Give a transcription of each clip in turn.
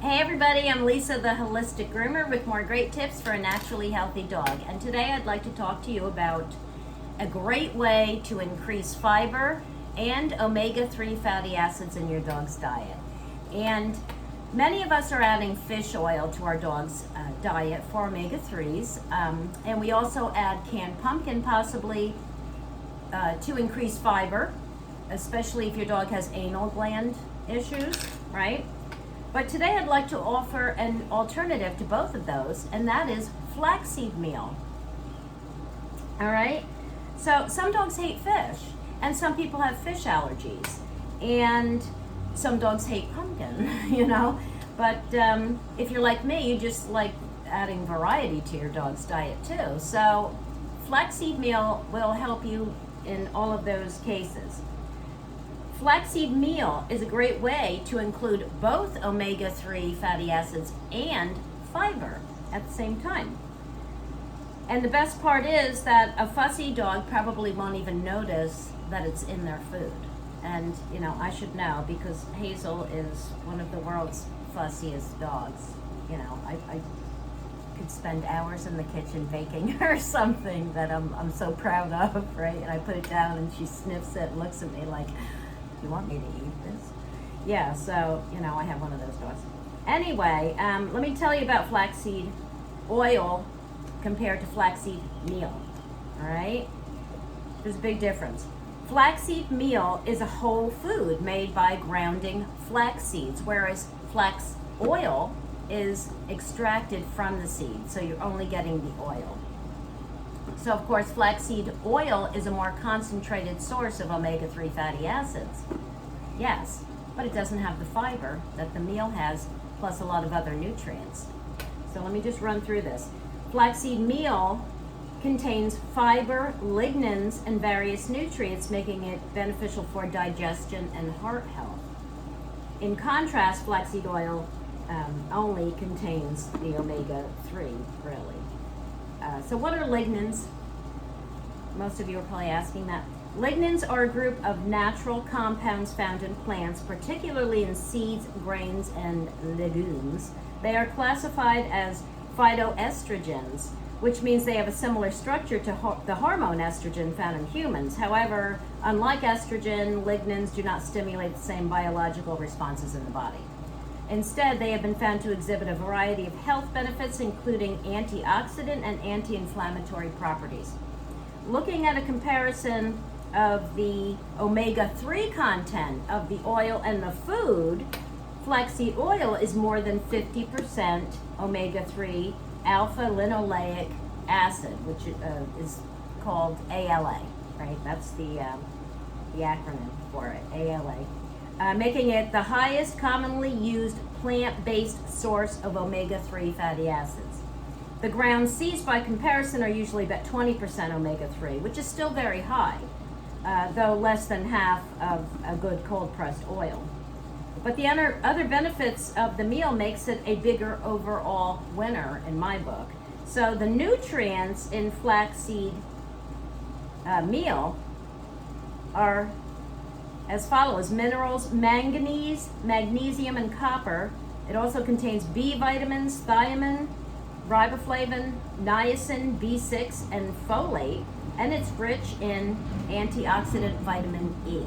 Hey everybody, I'm Lisa the Holistic Groomer with more great tips for a naturally healthy dog. And today I'd like to talk to you about a great way to increase fiber and omega-3 fatty acids in your dog's diet. And many of us are adding fish oil to our dog's diet for omega-3s. And we also add canned pumpkin possibly to increase fiber, especially if your dog has anal gland issues, right? But today I'd like to offer an alternative to both of those, and that is flaxseed meal. All right? So some dogs hate fish, and some people have fish allergies, and some dogs hate pumpkin, you know? But if you're like me, you just like adding variety to your dog's diet too. So flaxseed meal will help you in all of those cases. Flaxseed meal is a great way to include both omega-3 fatty acids and fiber at the same time. And the best part is that a fussy dog probably won't even notice that it's in their food. And, you know, I should know because Hazel is one of the world's fussiest dogs. You know, I could spend hours in the kitchen baking her something that I'm so proud of, right? And I put it down and she sniffs it and looks at me like, you want me to eat this? Yeah, so, you know, I have one of those dogs. Anyway, let me tell you about flaxseed oil compared to flaxseed meal, all right? There's a big difference. Flaxseed meal is a whole food made by grounding flax seeds, whereas flax oil is extracted from the seed, so you're only getting the oil. So, of course, flaxseed oil is a more concentrated source of omega-3 fatty acids. Yes, but it doesn't have the fiber that the meal has, plus a lot of other nutrients. So let me just run through this. Flaxseed meal contains fiber, lignans, and various nutrients, making it beneficial for digestion and heart health. In contrast, flaxseed oil only contains the omega-3, really. So what are lignans? Most of you are probably asking that. Lignans are a group of natural compounds found in plants, particularly in seeds, grains, and legumes. They are classified as phytoestrogens, which means they have a similar structure to the hormone estrogen found in humans. However, unlike estrogen, lignans do not stimulate the same biological responses in the body. Instead, they have been found to exhibit a variety of health benefits, including antioxidant and anti-inflammatory properties. Looking at a comparison of the omega-3 content of the oil and the food, flaxseed oil is more than 50% omega-3 alpha-linoleic acid, which is called ALA, right? That's the acronym for it, ALA. Making it the highest commonly used plant-based source of omega-3 fatty acids. The ground seeds, by comparison, are usually about 20% omega-3, which is still very high, though less than half of a good cold-pressed oil. But the other benefits of the meal makes it a bigger overall winner in my book. So the nutrients in flaxseed meal are as follows: minerals, manganese, magnesium, and copper. It also contains B vitamins, thiamine, riboflavin, niacin, B6, and folate, and it's rich in antioxidant vitamin E.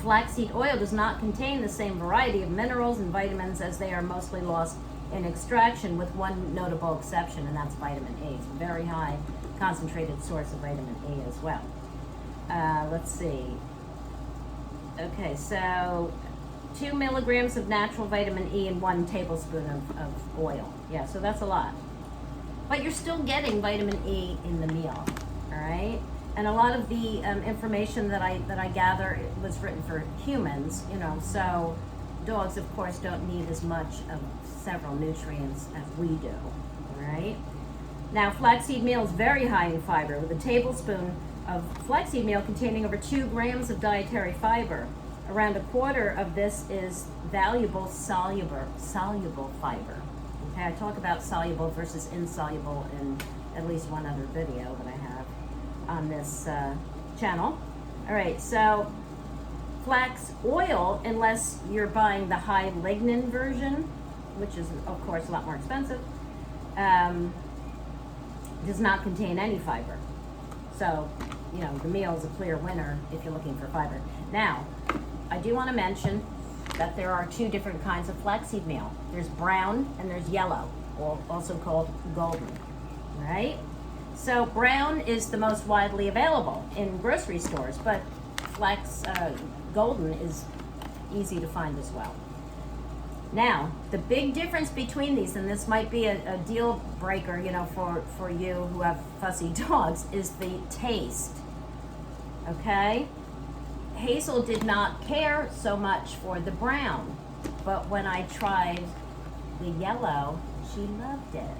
Flaxseed oil does not contain the same variety of minerals and vitamins, as they are mostly lost in extraction, with one notable exception, and that's vitamin E. It's a very high concentrated source of vitamin E as well. Let's see. Okay, so 2 milligrams of natural vitamin E in 1 tablespoon of oil. Yeah, so that's a lot. But you're still getting vitamin E in the meal, all right? And a lot of the information that I gather was written for humans, you know, so dogs, of course, don't need as much of several nutrients as we do, all right? Now, flaxseed meal is very high in fiber, with a tablespoon of flaxseed meal containing over 2 grams of dietary fiber. Around a quarter of this is valuable soluble fiber. Okay, I talk about soluble versus insoluble in at least one other video that I have on this channel. All right, so Flax oil, unless you're buying the high lignin version, which is of course a lot more expensive, does not contain any fiber. So, you know, the meal is a clear winner if you're looking for fiber. Now, I do want to mention that there are two different kinds of flaxseed meal. There's brown and there's yellow, also called golden, right? So brown is the most widely available in grocery stores, but golden is easy to find as well. Now, the big difference between these, and this might be a deal breaker, you know, for you who have fussy dogs, is the taste, okay? Hazel did not care so much for the brown, but when I tried the yellow, she loved it.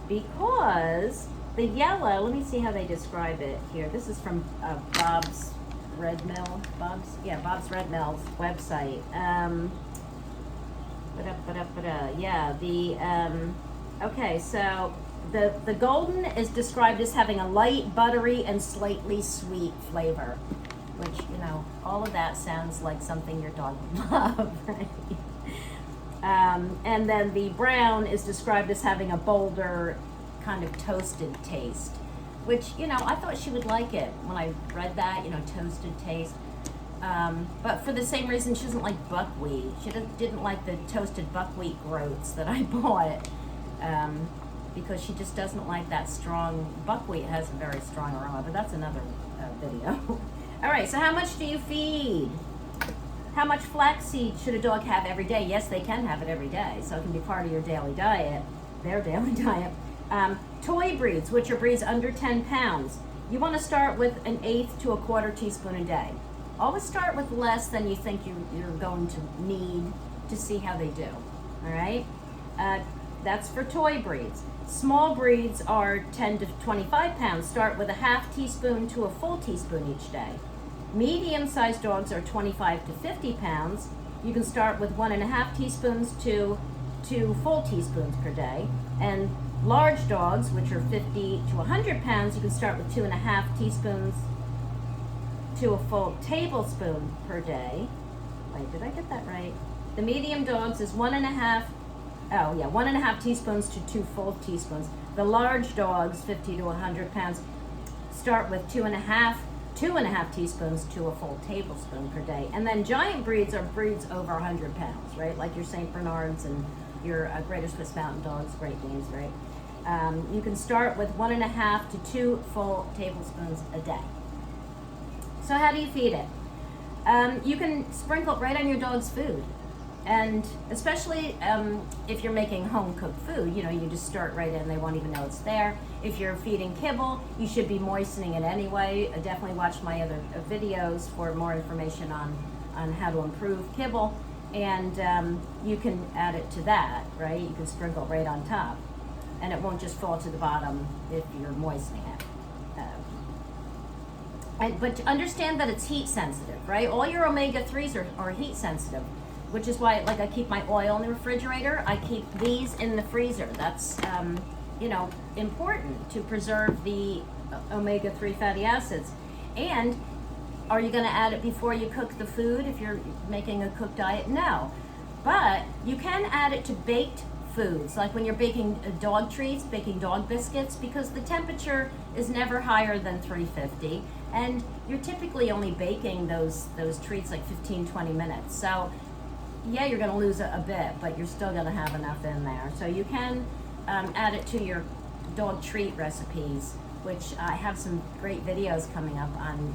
Because the yellow, let me see how they describe it here. This is from Bob's Red Mill's website. Okay, so the golden is described as having a light, buttery, and slightly sweet flavor, which, you know, all of that sounds like something your dog would love, right? And then the brown is described as having a bolder, kind of toasted taste, which, you know, I thought she would like it when I read that, you know, toasted taste. But for the same reason, she doesn't like buckwheat. She didn't like the toasted buckwheat groats that I bought, because she just doesn't like that strong, buckwheat has a very strong aroma, but that's another video. All right, so how much do you feed? How much flaxseed should a dog have every day? Yes, they can have it every day, so it can be part of your daily diet, their daily diet. Toy breeds, which are breeds under 10 pounds, you want to start with an 1/8 to 1/4 teaspoon a day. Always start with less than you think you're going to need to see how they do, all right? That's for toy breeds. Small breeds are 10 to 25 pounds. Start with a 1/2 teaspoon to a full teaspoon each day. Medium-sized dogs are 25 to 50 pounds. You can start with 1.5 teaspoons to 2 full teaspoons per day. And large dogs, which are 50 to 100 pounds, you can start with 2.5 teaspoons to a full tablespoon per day. Wait, did I get that right? The medium dogs is 1.5 teaspoons to 2 full teaspoons. The large dogs, 50 to 100 pounds, start with 2.5 teaspoons to a full tablespoon per day. And then giant breeds are breeds over 100 pounds, right? Like your St. Bernards and your Greater Swiss Mountain Dogs, Great Danes, right? You can start with 1.5 to 2 full tablespoons a day. So how do you feed it? You can sprinkle it right on your dog's food. And especially if you're making home-cooked food, you know, you just stir it right in, they won't even know it's there. If you're feeding kibble, you should be moistening it anyway. Definitely watch my other videos for more information on how to improve kibble. And you can add it to that, right? You can sprinkle it right on top. And it won't just fall to the bottom if you're moistening it. But understand that it's heat sensitive, right? All your omega-3s are heat sensitive, which is why, like, I keep my oil in the refrigerator. I keep these in the freezer. That's, you know, important to preserve the omega-3 fatty acids. And are you going to add it before you cook the food if you're making a cooked diet? No. But you can add it to baked foods, like when you're baking dog treats, baking dog biscuits, because the temperature is never higher than 350. And you're typically only baking those treats like 15-20 minutes. So yeah, you're going to lose a bit, but you're still going to have enough in there. So you can add it to your dog treat recipes, which I have some great videos coming up on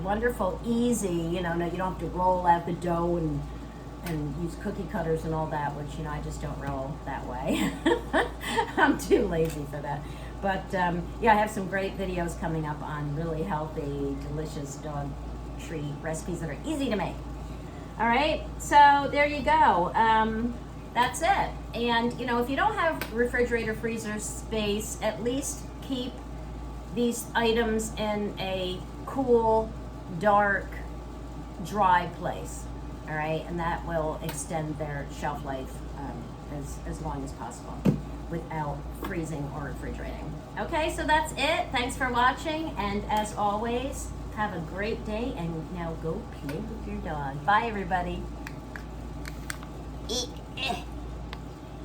wonderful, easy, you know, you don't have to roll out the dough and use cookie cutters and all that, which, you know, I just don't roll that way. I'm too lazy for that. But yeah, I have some great videos coming up on really healthy, delicious dog treat recipes that are easy to make. All right, so there you go. That's it. And, you know, if you don't have refrigerator freezer space, at least keep these items in a cool, dark, dry place. All right, and that will extend their shelf life as long as possible without freezing or refrigerating. Okay, so that's it. Thanks for watching, and as always, Have a great day, and now go play with your dog. Bye, everybody. Eat.